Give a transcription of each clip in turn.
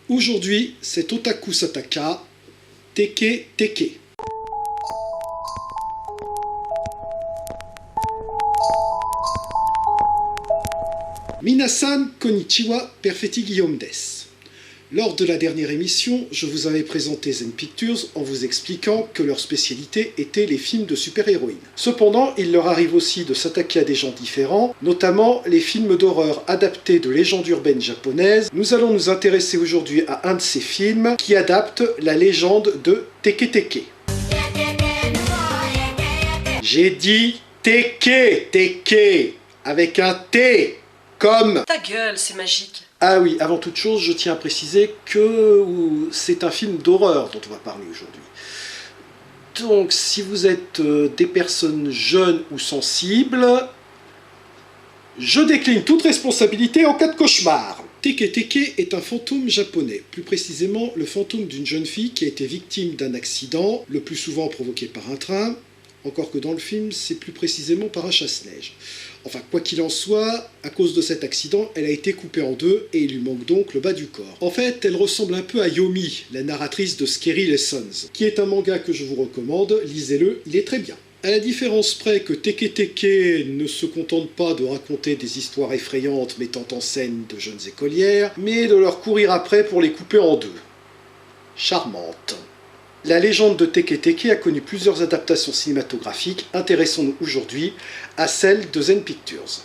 Aujourd'hui, c'est Otaku Sataka, Teke Teke. Minasan konnichiwa, perfetti Guillaume des. Lors de la dernière émission, je vous avais présenté Zen Pictures en vous expliquant que leur spécialité était les films de super-héroïnes. Cependant, il leur arrive aussi de s'attaquer à des genres différents, notamment les films d'horreur adaptés de légendes urbaines japonaises. Nous allons nous intéresser aujourd'hui à un de ces films qui adapte la légende de Teke Teke. J'ai dit Teke Teke avec un T, comme... Ta gueule, c'est magique. Ah oui, avant toute chose, je tiens à préciser que c'est un film d'horreur dont on va parler aujourd'hui. Donc, si vous êtes des personnes jeunes ou sensibles, je décline toute responsabilité en cas de cauchemar. Teke Teke est un fantôme japonais, plus précisément le fantôme d'une jeune fille qui a été victime d'un accident, le plus souvent provoqué par un train, encore que dans le film, c'est plus précisément par un chasse-neige. Enfin, quoi qu'il en soit, à cause de cet accident, elle a été coupée en deux et il lui manque donc le bas du corps. En fait, elle ressemble un peu à Yomi, la narratrice de Scary Lessons, qui est un manga que je vous recommande, lisez-le, il est très bien. À la différence près que Teke Teke ne se contente pas de raconter des histoires effrayantes mettant en scène de jeunes écolières, mais de leur courir après pour les couper en deux. Charmante. La légende de Teke Teke a connu plusieurs adaptations cinématographiques, intéressons-nous aujourd'hui à celle de Zen Pictures.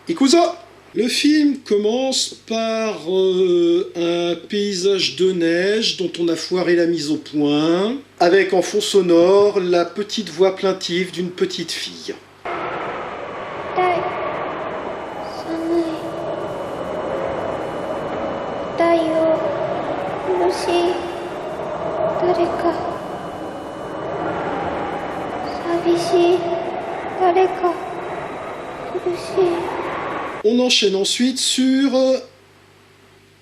Ikuzo! Le film commence par un paysage de neige dont on a foiré la mise au point, avec en fond sonore la petite voix plaintive d'une petite fille. On enchaîne ensuite sur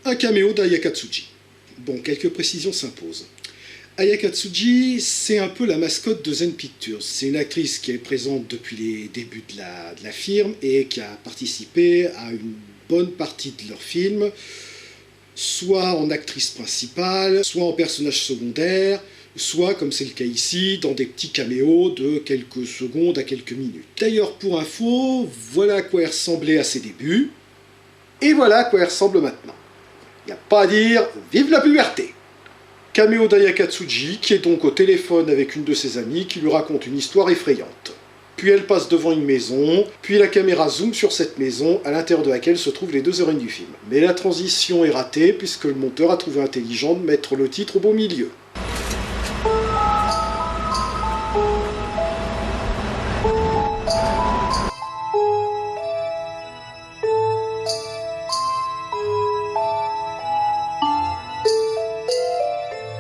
un caméo d'Ayakatsuji. Bon, quelques précisions s'imposent. Ayakatsuji, c'est un peu la mascotte de Zen Pictures. C'est une actrice qui est présente depuis les débuts de la firme et qui a participé à une bonne partie de leurs films, soit en actrice principale, soit en personnage secondaire, soit, comme c'est le cas ici, dans des petits caméos de quelques secondes à quelques minutes. D'ailleurs, pour info, voilà à quoi elle ressemblait à ses débuts, et voilà à quoi elle ressemble maintenant. Il n'y a pas à dire, vive la puberté! Caméo d'Ayakatsuji, qui est donc au téléphone avec une de ses amies qui lui raconte une histoire effrayante. Puis elle passe devant une maison, puis la caméra zoome sur cette maison, à l'intérieur de laquelle se trouvent les deux héroïnes du film. Mais la transition est ratée, puisque le monteur a trouvé intelligent de mettre le titre au beau milieu.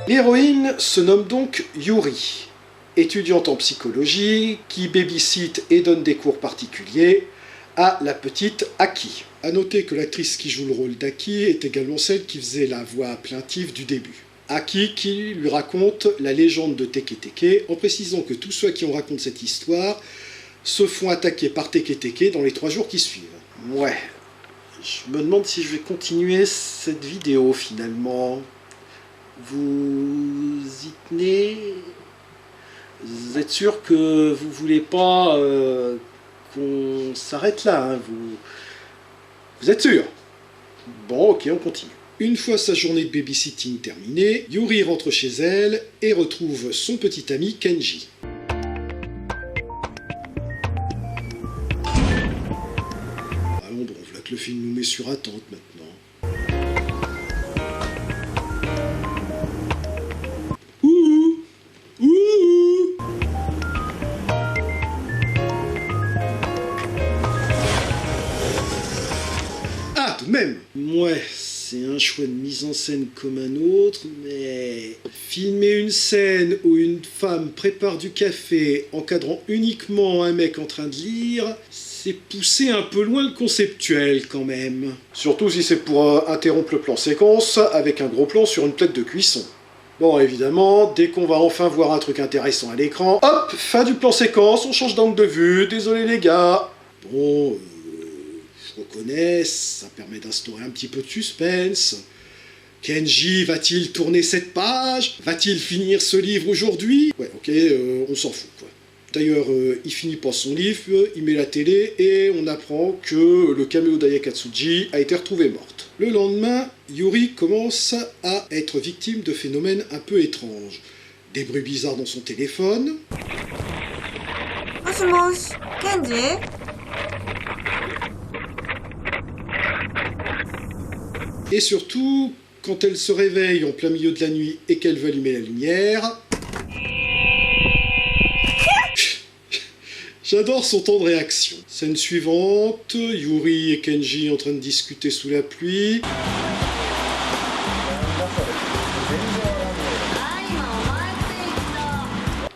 L'héroïne se nomme donc Yuri, étudiante en psychologie, qui babysit et donne des cours particuliers à la petite Aki. A noter que l'actrice qui joue le rôle d'Aki est également celle qui faisait la voix plaintive du début. Aki qui lui raconte la légende de Teke Teke, en précisant que tous ceux à qui on raconte cette histoire se font attaquer par Teke Teke dans les 3 jours qui suivent. Ouais, je me demande si je vais continuer cette vidéo finalement. Vous y tenez? Vous êtes sûr que vous voulez pas qu'on s'arrête là, hein, vous êtes sûr? Bon, ok, on continue. Une fois sa journée de babysitting terminée, Yuri rentre chez elle et retrouve son petit ami Kenji. Allons bon, voilà que le film nous met sur attente maintenant. Même, ouais, c'est un choix de mise en scène comme un autre, mais filmer une scène où une femme prépare du café encadrant uniquement un mec en train de lire, c'est pousser un peu loin le conceptuel quand même. Surtout si c'est pour interrompre le plan séquence avec un gros plan sur une plaque de cuisson. Bon, évidemment, dès qu'on va enfin voir un truc intéressant à l'écran, hop, fin du plan séquence, on change d'angle de vue, désolé les gars. Bon, je reconnais, ça permet d'instaurer un petit peu de suspense. Kenji va-t-il tourner cette page? Va-t-il finir ce livre aujourd'hui? Ouais, ok, on s'en fout, quoi. D'ailleurs, il finit pas son livre, il met la télé et on apprend que le caméo d'Ayakatsuji a été retrouvé morte. Le lendemain, Yuri commence à être victime de phénomènes un peu étranges. Des bruits bizarres dans son téléphone. Moshi, Kenji? Et surtout, quand elle se réveille en plein milieu de la nuit et qu'elle veut allumer la lumière... J'adore son temps de réaction. Scène suivante, Yuri et Kenji en train de discuter sous la pluie.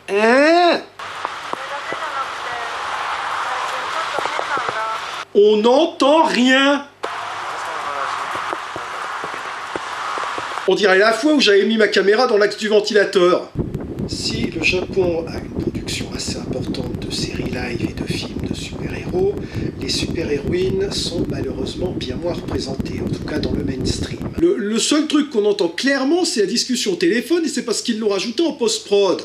Hein? On n'entend rien. On dirait la fois où j'avais mis ma caméra dans l'axe du ventilateur. Si le Japon a une production assez importante de séries live et de films de super-héros, les super-héroïnes sont malheureusement bien moins représentées, en tout cas dans le mainstream. Le seul truc qu'on entend clairement, c'est la discussion au téléphone, et c'est parce qu'ils l'ont rajouté en post-prod.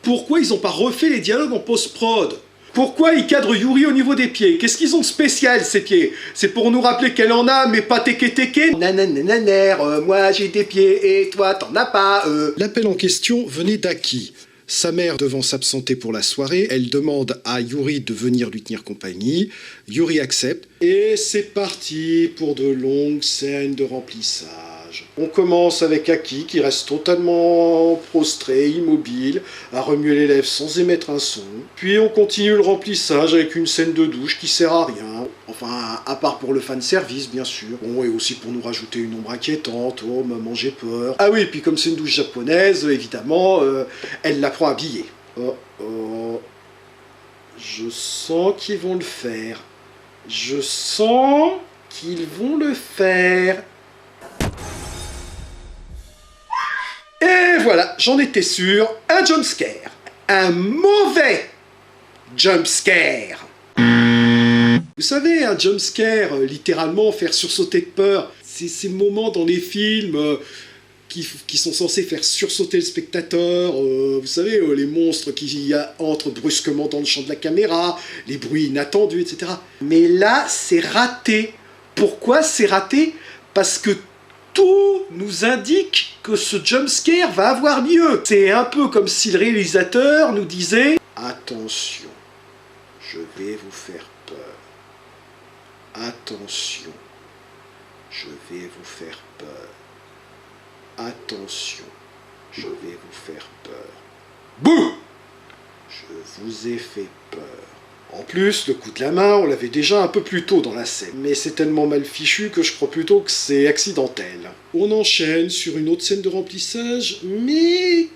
Pourquoi ils n'ont pas refait les dialogues en post-prod? Pourquoi ils cadrent Yuri au niveau des pieds? Qu'est-ce qu'ils ont de spécial, ces pieds? C'est pour nous rappeler qu'elle en a, mais pas teke-teke? Nananananer, moi j'ai des pieds et toi t'en as pas, L'appel en question venait d'Aki. Sa mère devant s'absenter pour la soirée, elle demande à Yuri de venir lui tenir compagnie. Yuri accepte. Et c'est parti pour de longues scènes de remplissage. On commence avec Aki qui reste totalement prostré, immobile, à remuer les lèvres sans émettre un son. Puis on continue le remplissage avec une scène de douche qui sert à rien. Enfin, à part pour le fanservice, bien sûr. Bon, et aussi pour nous rajouter une ombre inquiétante. Oh, maman, j'ai peur. Ah oui, et puis comme c'est une douche japonaise, évidemment, elle la prend habillée. Oh, oh. Je sens qu'ils vont le faire. Je sens qu'ils vont le faire. Et voilà, j'en étais sûr, un jumpscare. Un mauvais jumpscare. Vous savez, un jumpscare, littéralement faire sursauter de peur, c'est ces moments dans les films qui sont censés faire sursauter le spectateur, vous savez, les monstres qui entrent brusquement dans le champ de la caméra, les bruits inattendus, etc. Mais là, c'est raté. Pourquoi c'est raté? Parce que tout nous indique que ce jumpscare va avoir lieu. C'est un peu comme si le réalisateur nous disait « Attention, je vais vous faire peur. Attention, je vais vous faire peur. Attention, je vais vous faire peur. Bouh! Je vous ai fait peur. » En plus, le coup de la main, on l'avait déjà un peu plus tôt dans la scène, mais c'est tellement mal fichu que je crois plutôt que c'est accidentel. On enchaîne sur une autre scène de remplissage, mais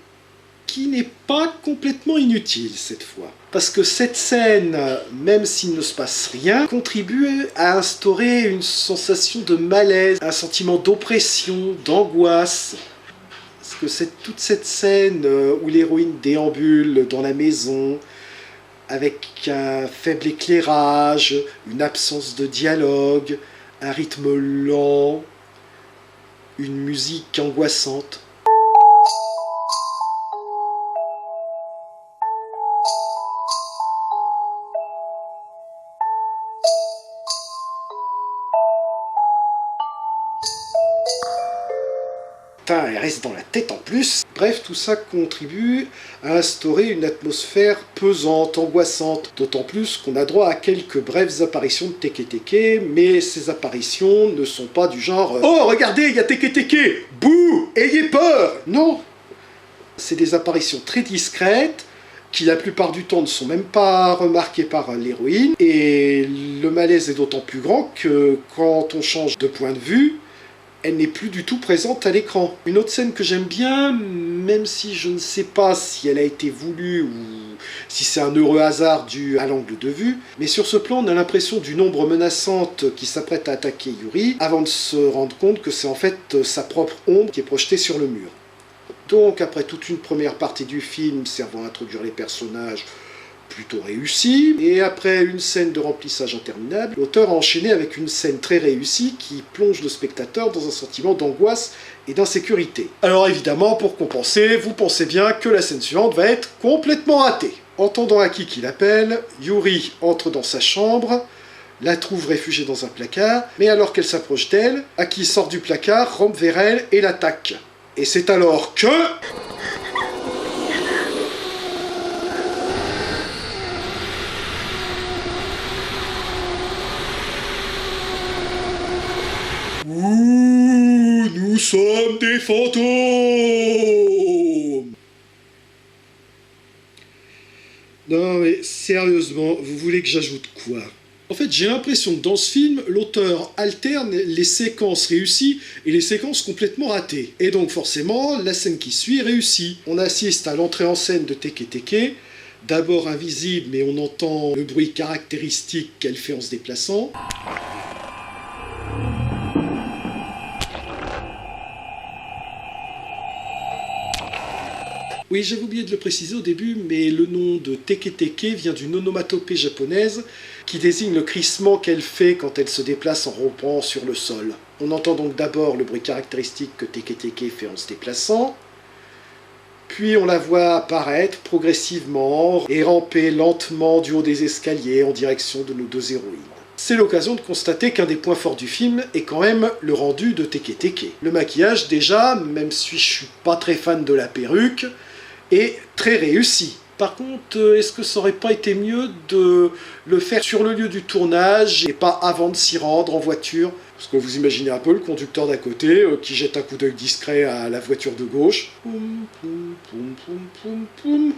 qui n'est pas complètement inutile cette fois. Parce que cette scène, même s'il ne se passe rien, contribue à instaurer une sensation de malaise, un sentiment d'oppression, d'angoisse. Parce que toute cette scène où l'héroïne déambule dans la maison, avec un faible éclairage, une absence de dialogue, un rythme lent, une musique angoissante. Elle reste dans la tête en plus. Bref, tout ça contribue à instaurer une atmosphère pesante, angoissante. D'autant plus qu'on a droit à quelques brèves apparitions de Teke-Teke, mais ces apparitions ne sont pas du genre « Oh, regardez, il y a Teke-Teke! Bouh! Ayez peur !» Non. C'est des apparitions très discrètes, qui la plupart du temps ne sont même pas remarquées par l'héroïne. Et le malaise est d'autant plus grand que quand on change de point de vue, elle n'est plus du tout présente à l'écran. Une autre scène que j'aime bien, même si je ne sais pas si elle a été voulue ou si c'est un heureux hasard dû à l'angle de vue, mais sur ce plan, on a l'impression d'une ombre menaçante qui s'apprête à attaquer Yuri, avant de se rendre compte que c'est en fait sa propre ombre qui est projetée sur le mur. Donc, après toute une première partie du film servant à introduire les personnages, plutôt réussie, et après une scène de remplissage interminable, l'auteur a enchaîné avec une scène très réussie qui plonge le spectateur dans un sentiment d'angoisse et d'insécurité. Alors évidemment, pour compenser, vous pensez bien que la scène suivante va être complètement ratée. Entendant Aki qui l'appelle, Yuri entre dans sa chambre, la trouve réfugiée dans un placard, mais alors qu'elle s'approche d'elle, Aki sort du placard, rampe vers elle et l'attaque. Et c'est alors que... Ouh, nous sommes des fantômes! Non mais sérieusement, vous voulez que j'ajoute quoi? En fait, j'ai l'impression que dans ce film, l'auteur alterne les séquences réussies et les séquences complètement ratées. Et donc forcément, la scène qui suit est réussie. On assiste à l'entrée en scène de Teke Teke, d'abord invisible, mais on entend le bruit caractéristique qu'elle fait en se déplaçant. Oui, j'avais oublié de le préciser au début, mais le nom de Teke Teke vient d'une onomatopée japonaise qui désigne le crissement qu'elle fait quand elle se déplace en rampant sur le sol. On entend donc d'abord le bruit caractéristique que Teke Teke fait en se déplaçant, puis on la voit apparaître progressivement et ramper lentement du haut des escaliers en direction de nos deux héroïnes. C'est l'occasion de constater qu'un des points forts du film est quand même le rendu de Teke Teke. Le maquillage déjà, même si je suis pas très fan de la perruque, est très réussi. Par contre, est-ce que ça aurait pas été mieux de le faire sur le lieu du tournage et pas avant de s'y rendre en voiture? Parce que vous imaginez un peu le conducteur d'à côté qui jette un coup d'œil discret à la voiture de gauche. Poum, poum, poum, poum, poum, poum.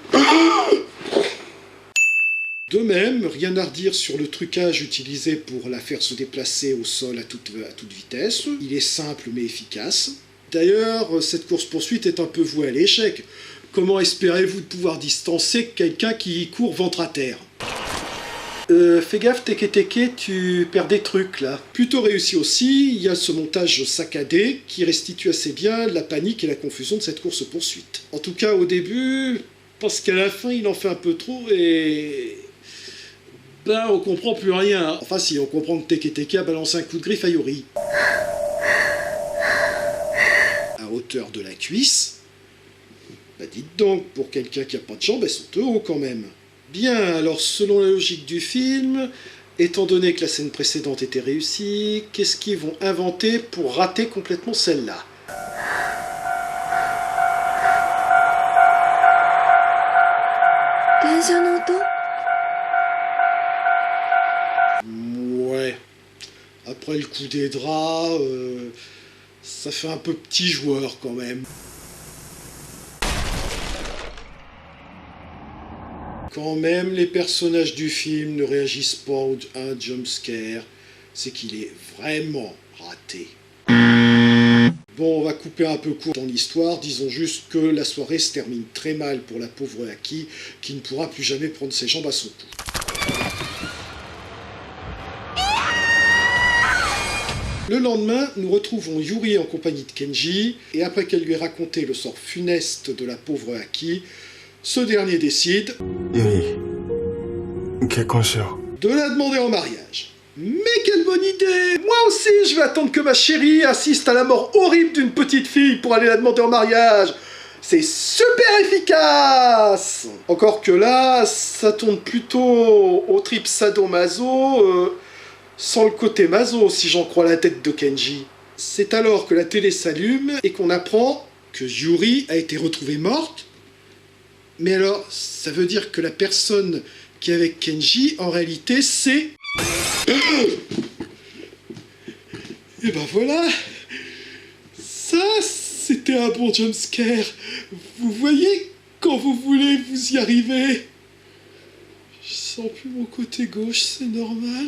De même, rien à redire sur le trucage utilisé pour la faire se déplacer au sol à toute vitesse. Il est simple mais efficace. D'ailleurs, cette course-poursuite est un peu vouée à l'échec. Comment espérez-vous de pouvoir distancer quelqu'un qui court ventre à terre? Fais gaffe, Teke Teke, tu perds des trucs là. Plutôt réussi aussi, il y a ce montage saccadé qui restitue assez bien la panique et la confusion de cette course-poursuite. En tout cas au début, parce qu'à la fin il en fait un peu trop et... ben on comprend plus rien. Enfin si, on comprend que Teke Teke a balancé un coup de griffe à Yuri. À hauteur de la cuisse. Bah dites donc, pour quelqu'un qui a pas de jambes, elles sont de haut quand même. Bien, alors selon la logique du film, étant donné que la scène précédente était réussie, qu'est-ce qu'ils vont inventer pour rater complètement celle-là? Ouais. Après le coup des draps, ça fait un peu petit joueur quand même. Quand même les personnages du film ne réagissent pas à un jumpscare, c'est qu'il est vraiment raté. Bon, on va couper un peu court dans l'histoire, disons juste que la soirée se termine très mal pour la pauvre Aki, qui ne pourra plus jamais prendre ses jambes à son cou. Le lendemain, nous retrouvons Yuri en compagnie de Kenji, et après qu'elle lui ait raconté le sort funeste de la pauvre Aki, ce dernier décide de la demander en mariage. Mais quelle bonne idée! Moi aussi, je vais attendre que ma chérie assiste à la mort horrible d'une petite fille pour aller la demander en mariage. C'est super efficace! Encore que là, ça tourne plutôt au trip sadomaso, sans le côté maso, si j'en crois la tête de Kenji. C'est alors que la télé s'allume et qu'on apprend que Yuri a été retrouvée morte. Mais alors, ça veut dire que la personne qui est avec Kenji, en réalité, c'est... Et ben voilà! Ça, c'était un bon jumpscare. Vous voyez, quand vous voulez, vous y arrivez. Je sens plus mon côté gauche, c'est normal.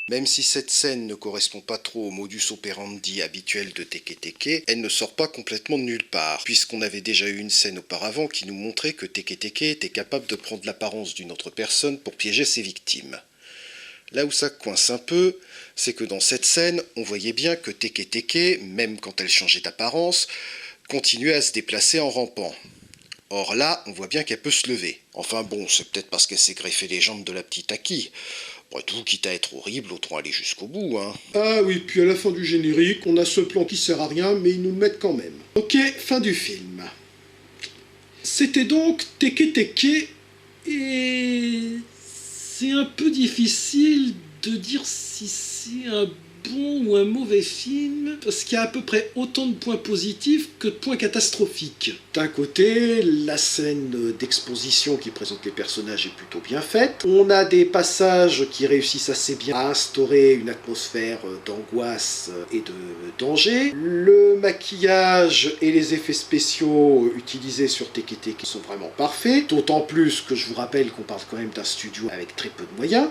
Même si cette scène ne correspond pas trop au modus operandi habituel de Teke Teke, elle ne sort pas complètement de nulle part, puisqu'on avait déjà eu une scène auparavant qui nous montrait que Teke Teke était capable de prendre l'apparence d'une autre personne pour piéger ses victimes. Là où ça coince un peu, c'est que dans cette scène, on voyait bien que Teke Teke, même quand elle changeait d'apparence, continuait à se déplacer en rampant. Or là, on voit bien qu'elle peut se lever. Enfin bon, c'est peut-être parce qu'elle s'est greffé les jambes de la petite Aki. Après tout, quitte à être horrible, autant aller jusqu'au bout, hein. Ah oui, puis à la fin du générique, on a ce plan qui sert à rien, mais ils nous le mettent quand même. Ok, fin du film. C'était donc Teke Teke, et c'est un peu difficile de dire si c'est un bon ou un mauvais film, parce qu'il y a à peu près autant de points positifs que de points catastrophiques. D'un côté, la scène d'exposition qui présente les personnages est plutôt bien faite. On a des passages qui réussissent assez bien à instaurer une atmosphère d'angoisse et de danger. Le maquillage et les effets spéciaux utilisés sur Teke Teke sont vraiment parfaits, d'autant plus que je vous rappelle qu'on parle quand même d'un studio avec très peu de moyens.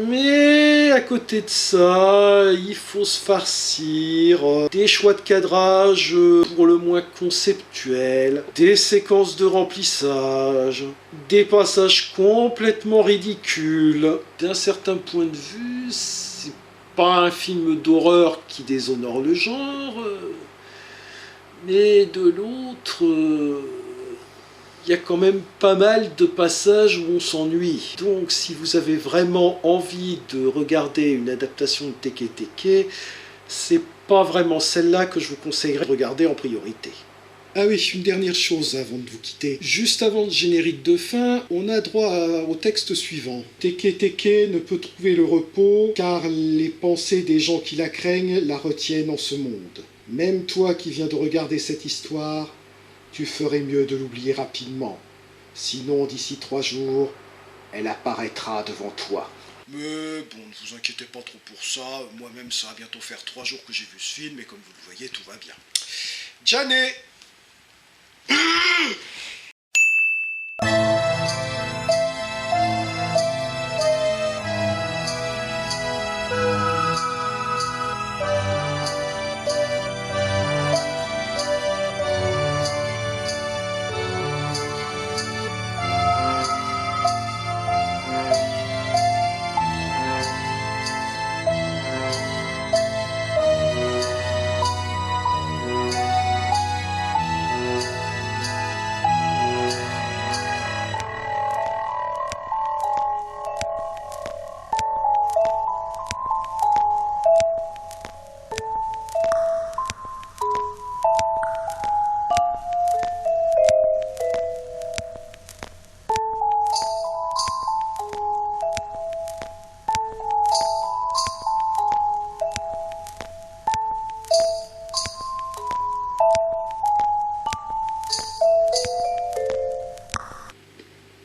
Mais à côté de ça, il faut se farcir des choix de cadrage pour le moins conceptuels, des séquences de remplissage, des passages complètement ridicules. D'un certain point de vue, c'est pas un film d'horreur qui déshonore le genre, mais de l'autre, il y a quand même pas mal de passages où on s'ennuie. Donc si vous avez vraiment envie de regarder une adaptation de Teke Teke, c'est pas vraiment celle-là que je vous conseillerais de regarder en priorité. Ah oui, une dernière chose avant de vous quitter. Juste avant le générique de fin, on a droit au texte suivant. Teke Teke ne peut trouver le repos car les pensées des gens qui la craignent la retiennent en ce monde. Même toi qui viens de regarder cette histoire, tu ferais mieux de l'oublier rapidement. Sinon, d'ici 3 jours, elle apparaîtra devant toi. Mais bon, ne vous inquiétez pas trop pour ça. Moi-même, ça va bientôt faire 3 jours que j'ai vu ce film, et comme vous le voyez, tout va bien. Janet.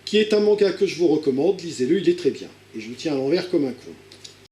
Qui est un manga que je vous recommande, lisez-le, il est très bien. Et je vous tiens à l'envers comme un con.